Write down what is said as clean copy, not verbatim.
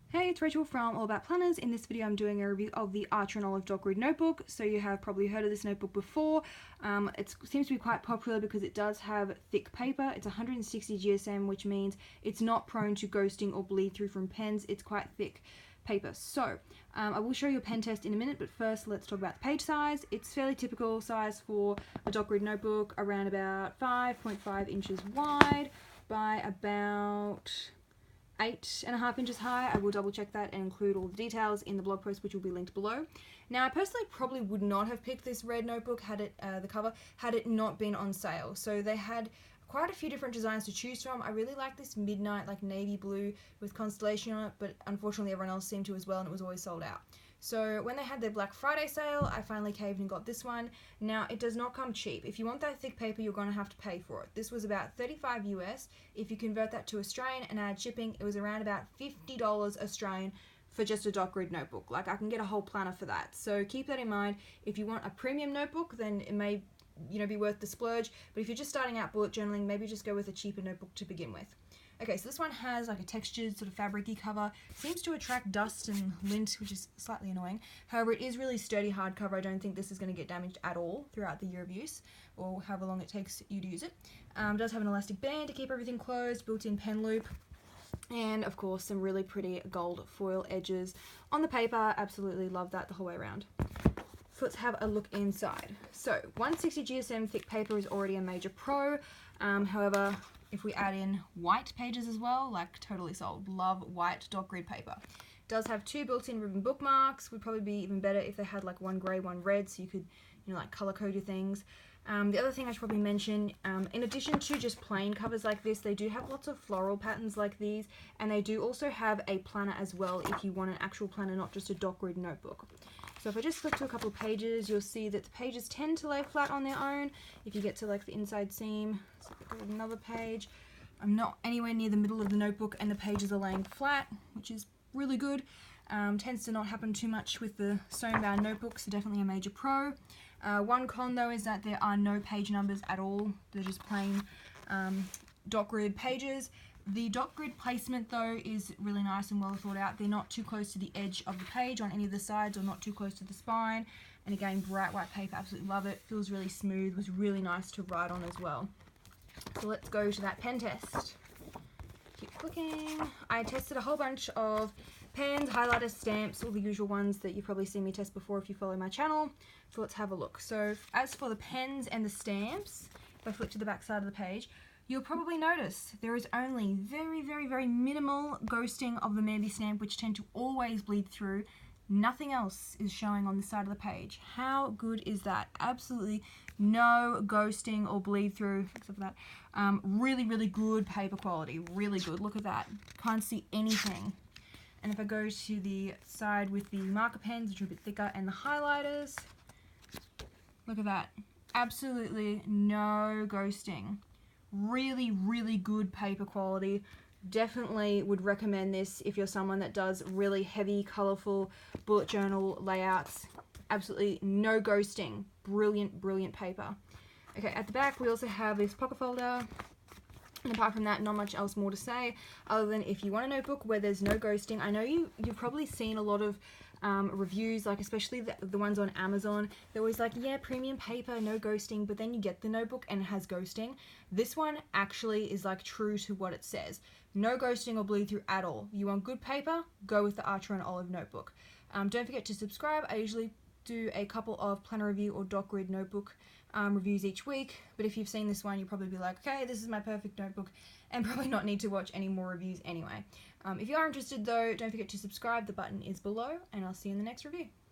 Hey, it's Rachel from All About Planners. In this video I'm doing a review of the Archer and Olive Dog Grid notebook. So you have probably heard of this notebook before. It seems to be quite popular because it does have thick paper. It's 160 GSM, which means it's not prone to ghosting or bleed through from pens. It's quite thick paper. So I will show you a pen test in a minute, but first let's talk about the page size. It's fairly typical size for a dog grid notebook, around about 5.5 inches wide by about 8.5 inches high. I will double check that and include all the details in the blog post, which will be linked below. Now, I personally probably would not have picked this red notebook had it not been on sale. So they had quite a few different designs to choose from. I really like this midnight like navy blue with constellation on it, but unfortunately everyone else seemed to as well, and it was always sold out. So when they had their Black Friday sale, I finally caved and got this one. Now, it does not come cheap. If you want that thick paper, you're going to have to pay for it. This was about $35 US. If you convert that to Australian and add shipping, it was around about $50 Australian for just a dot grid notebook. Like, I can get a whole planner for that. So keep that in mind. If you want a premium notebook, then it may be worth the splurge. But if you're just starting out bullet journaling, maybe just go with a cheaper notebook to begin with. Okay, so this one has like a textured sort of fabric-y cover. Seems to attract dust and lint, which is slightly annoying. However, it is really sturdy hardcover. I don't think this is going to get damaged at all throughout the year of use, or however long it takes you to use it. It does have an elastic band to keep everything closed, built-in pen loop, and of course some really pretty gold foil edges on the paper. Absolutely love that the whole way around. So let's have a look inside. So 160 GSM thick paper is already a major pro. However, if we add in white pages as well, like totally sold. Love white dot grid paper. Does have two built-in ribbon bookmarks. Would probably be even better if they had like one grey, one red, so you could, like color code your things. The other thing I should probably mention, in addition to just plain covers like this, they do have lots of floral patterns like these, and they do also have a planner as well if you want an actual planner, not just a dot grid notebook. So if I just flip to a couple of pages, you'll see that the pages tend to lay flat on their own. If you get to like the inside seam, so go to another page. I'm not anywhere near the middle of the notebook and the pages are laying flat, which is really good. Tends to not happen too much with the sewn bound notebooks, so definitely a major pro. One con though is that there are no page numbers at all. They're just plain dot grid pages. The dot grid placement though is really nice and well thought out. They're not too close to the edge of the page on any of the sides, or not too close to the spine. And again, bright white paper, absolutely love it. Feels really smooth, was really nice to write on as well. So let's go to that pen test. Keep clicking. I tested a whole bunch of pens, highlighters, stamps, all the usual ones that you've probably seen me test before if you follow my channel. So let's have a look. So as for the pens and the stamps, if I flip to the back side of the page, you'll probably notice there is only very, very, very minimal ghosting of the Mandy stamp, which tend to always bleed through. Nothing else is showing on the side of the page. How good is that? Absolutely no ghosting or bleed through, except for that. Really, really good paper quality. Really good. Look at that. Can't see anything. And if I go to the side with the marker pens, which are a bit thicker, and the highlighters, look at that. Absolutely no ghosting. Really, really good paper quality. Definitely would recommend this if you're someone that does really heavy, colorful bullet journal layouts. Absolutely no ghosting. Brilliant, brilliant paper. Okay, at the back we also have this pocket folder. And apart from that, not much else more to say, other than if you want a notebook where there's no ghosting. I know you've probably seen a lot of reviews, like especially the ones on Amazon. They're always like, yeah, premium paper, no ghosting, but then you get the notebook and it has ghosting. This one actually is like true to what it says. No ghosting or bleed through at all. You want good paper? Go with the Archer and Olive notebook. Don't forget to subscribe. I usually do a couple of planner review or dot grid notebook reviews each week, but if you've seen this one, you'll probably be like, okay, this is my perfect notebook, and probably not need to watch any more reviews anyway. If you are interested though, don't forget to subscribe. The button is below, and I'll see you in the next review.